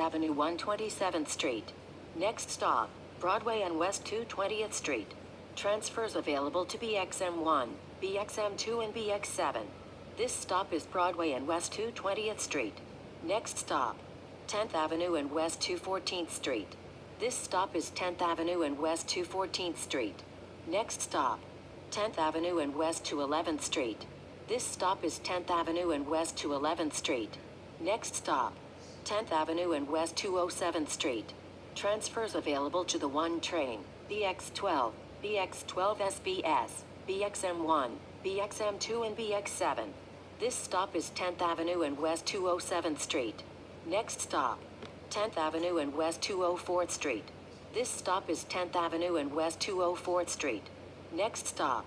Avenue 127th Street. Next stop, Broadway and West 220th Street. Transfers available to BXM1, BXM2 and BX7. This stop is Broadway and West 220th Street. Next stop, 10th Avenue and West 214th Street. This stop is 10th Avenue and West 214th Street. Next stop, 10th Avenue and West 211th Street. This stop is 10th Avenue and West 211th Street. Next stop, 10th Avenue and West 207th Street. Transfers available to the 1 train, BX12, BX12 SBS, BXM1, BXM2 and BX7. This stop is 10th Avenue and West 207th Street. Next stop, 10th Avenue and West 204th Street. This stop is 10th Avenue and West 204th Street. Next stop,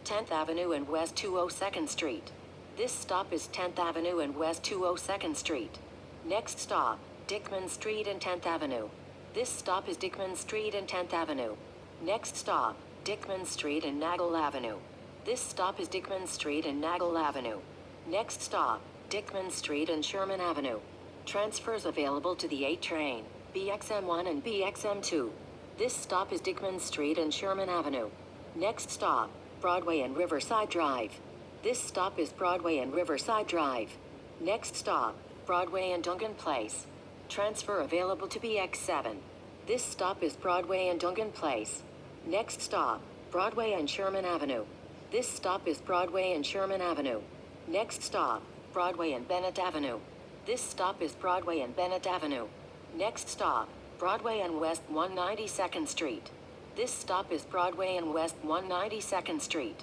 10th Avenue and West 202nd Street. This stop is 10th Avenue and West 202nd Street. Next stop, Dickman Street and 10th Avenue. This stop is Dickman Street and 10th Avenue. Next stop, Dickman Street and Nagel Avenue. This stop is Dickman Street and Nagel Avenue. Next stop, Dickman Street and Sherman Avenue. Transfers available to the 8 train, BXM1 and BXM2. This stop is Dickman Street and Sherman Avenue. Next stop, Broadway and Riverside Drive. This stop is Broadway and Riverside Drive. Next stop, Broadway and Duncan Place. Transfer available to BX7. This stop is Broadway and Duncan Place. Next stop, Broadway and Sherman Avenue. This stop is Broadway and Sherman Avenue. Next stop, Broadway and Bennett Avenue. This stop is Broadway and Bennett Avenue. Next stop, Broadway and West 192nd Street. This stop is Broadway and West 192nd Street.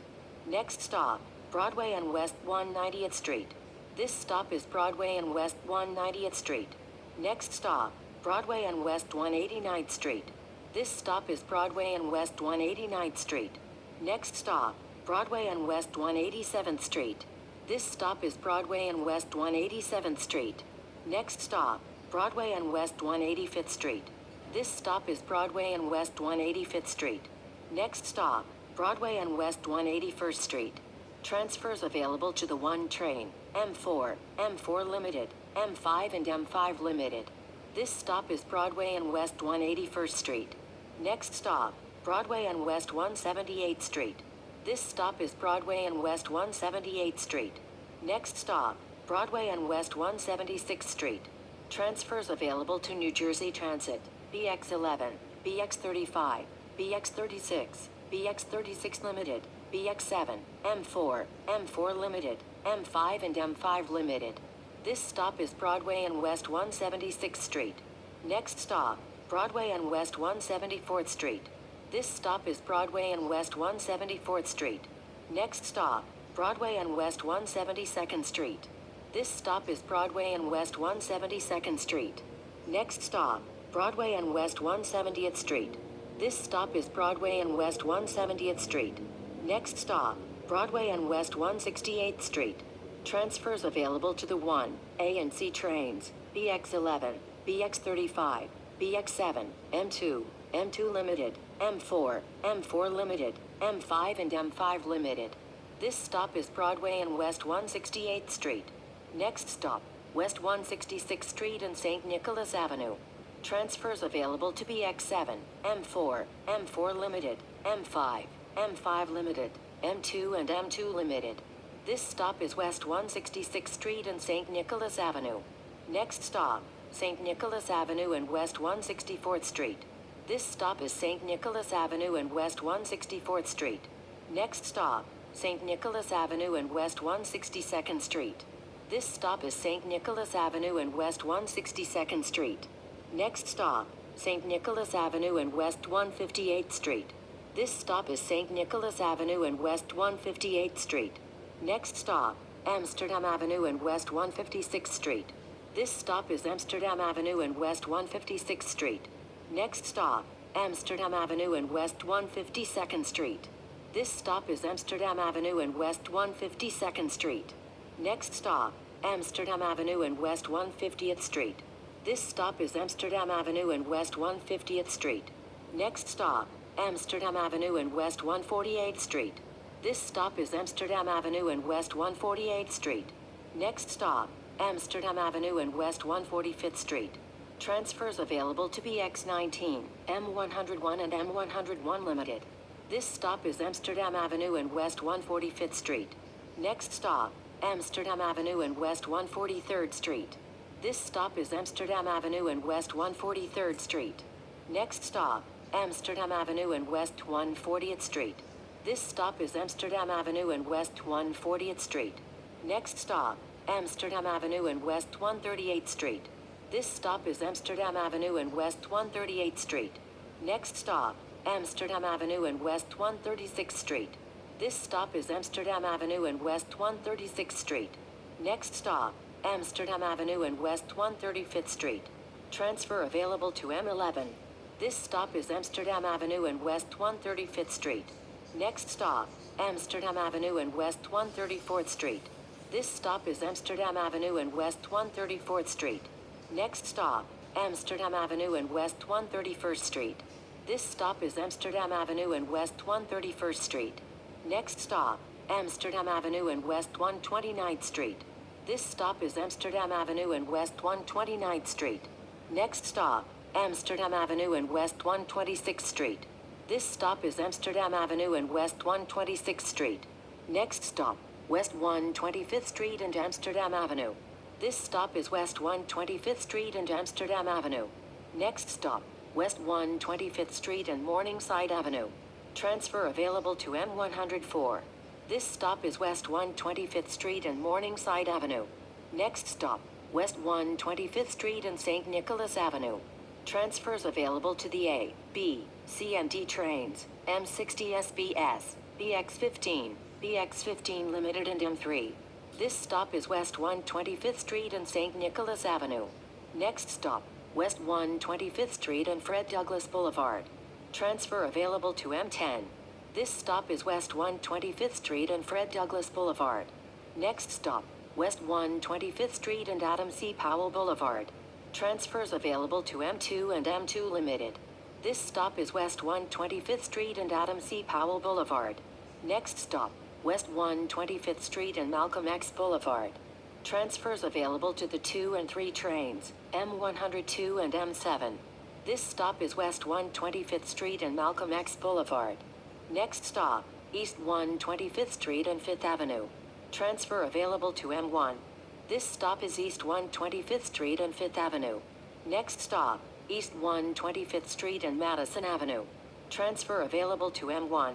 Next stop, Broadway and West 190th Street. This stop is Broadway and West 190th Street. Next stop, Broadway and West 189th Street. This stop is Broadway and West 189th Street. Next stop, Broadway and West 187th Street. This stop is Broadway and West 187th Street. Next stop, Broadway and West 185th Street. This stop is Broadway and West 185th Street. Next stop, Broadway and West 181st Street. Transfers available to the 1 train, M4, M4 Limited, M5 and M5 Limited. This stop is Broadway and West 181st Street. Next stop, Broadway and West 178th Street. This stop is Broadway and West 178th Street. Next stop, Broadway and West 176th Street. Transfers available to New Jersey Transit, BX11, BX35, BX36, BX36 Limited, BX7, M4, M4 Limited, M5 and M5 Limited. This stop is Broadway and West 176th Street. Next stop, Broadway and West 174th Street. This stop is Broadway and West 174th Street. Next stop, Broadway and West 172nd Street. This stop is Broadway and West 172nd Street. Next stop, Broadway and West 170th Street. This stop is Broadway and West 170th Street. Next stop, Broadway and West 168th Street. Transfers available to the 1, A and C trains, BX11, BX35, BX7, M2, M2 Limited, M4, M4 Limited, M5 and M5 Limited. This stop is Broadway and West 168th Street. Next stop, West 166th Street and St. Nicholas Avenue. Transfers available to BX7, M4, M4 Limited, M5, M5 Limited, M2 and M2 Limited. This stop is West 166th Street and St. Nicholas Avenue. Next stop, St. Nicholas Avenue and West 164th Street. This stop is St. Nicholas Avenue and West 164th Street. Next stop, St. Nicholas Avenue and West 162nd Street. This stop is St. Nicholas Avenue and West 162nd Street. Next stop, St. Nicholas Avenue and West 158th Street. This stop is St. Nicholas Avenue and West 158th Street. Next stop, Amsterdam Avenue and West 156th Street. This stop is Amsterdam Avenue and West 156th Street. Next stop, Amsterdam Avenue and West 152nd Street. This stop is Amsterdam Avenue and West 152nd Street. Next stop, Amsterdam Avenue and West 150th Street. This stop is Amsterdam Avenue and West 150th Street. Next stop, Amsterdam Avenue and West 148th Street. This stop is Amsterdam Avenue and West 148th Street. Next stop, Amsterdam Avenue and West 145th Street. Transfers available to BX19, M101 and M101 Limited. This stop is Amsterdam Avenue and West 145th Street. Next stop, Amsterdam Avenue and West 143rd Street. This stop is Amsterdam Avenue and West 143rd Street. Next stop, Amsterdam Avenue and West 140th Street. This stop is Amsterdam Avenue and West 140th Street. Next stop, Amsterdam Avenue and West 138th Street. This stop is Amsterdam Avenue and West 138th Street. Next stop, Amsterdam Avenue and West 136th Street. This stop is Amsterdam Avenue and West 136th Street. Next stop, Amsterdam Avenue and West 135th Street. Transfer available to M11. This stop is Amsterdam Avenue and West 135th Street. Next stop, Amsterdam Avenue and West 134th Street. This stop is Amsterdam Avenue and West 134th Street. Next stop, Amsterdam Avenue and West 131st Street. This stop is Amsterdam Avenue and West 131st Street. Next stop, Amsterdam Avenue and West 129th Street. This stop is Amsterdam Avenue and West 129th Street. Next stop, Amsterdam Avenue and West 126th Street. This stop is Amsterdam Avenue and West 126th Street. Next stop, West 125th Street and Amsterdam Avenue. This stop is West 125th Street and Amsterdam Avenue. Next stop, West 125th Street and Morningside Avenue. Transfer available to M104. This stop is West 125th Street and Morningside Avenue. Next stop, West 125th Street and St. Nicholas Avenue. Transfers available to the A, B, C and D trains, M60 SBS, BX15, BX15 Limited and M3. This stop is West 125th Street and St. Nicholas Avenue. Next stop, West 125th Street and Fred Douglass Boulevard. Transfer available to M10. This stop is West 125th Street and Fred Douglass Boulevard. Next stop, West 125th Street and Adam C. Powell Boulevard. Transfers available to M2 and M2 Limited. This stop is West 125th Street and Adam C. Powell Boulevard. Next stop, West 125th Street and Malcolm X Boulevard. Transfers available to the 2 and 3 trains, M102 and M7. This stop is West 125th Street and Malcolm X Boulevard. Next stop, East 125th Street and 5th Avenue. Transfer available to M1. This stop is East 125th Street and 5th Avenue. Next stop, East 125th Street and Madison Avenue. Transfer available to M1.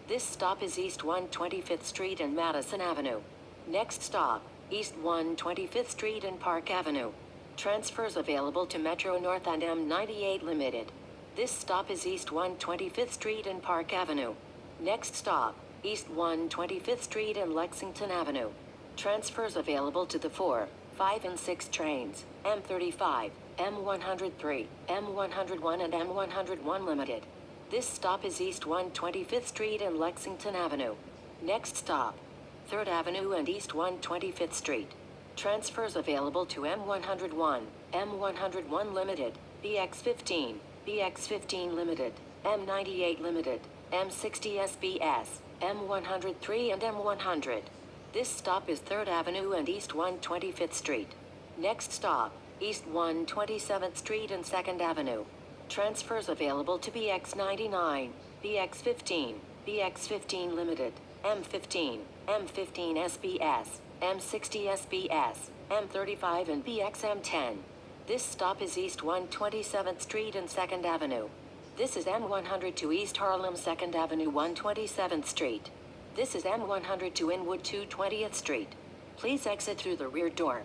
This stop is East 125th Street and Madison Avenue. Next stop, East 125th Street and Park Avenue. Transfers available to Metro North and M98 Limited. This stop is East 125th Street and Park Avenue. Next stop, East 125th Street and Lexington Avenue. Transfers available to the 4, 5 and 6 trains, M35, M103, M101 and M101 Limited. This stop is East 125th Street and Lexington Avenue. Next stop, 3rd Avenue and East 125th Street. Transfers available to M101, M101 Limited, BX15, BX15 Limited, M98 Limited, M60 SBS, M103 and M100. This stop is 3rd Avenue and East 125th Street. Next stop, East 127th Street and 2nd Avenue. Transfers available to BX99, BX15, BX15 Limited, M15, M15 SBS, M60 SBS, M35 and BXM10. This stop is East 127th Street and 2nd Avenue. This is M100 to East Harlem 2nd Avenue 127th Street. This is M100 to Inwood 220th Street. Please exit through the rear door.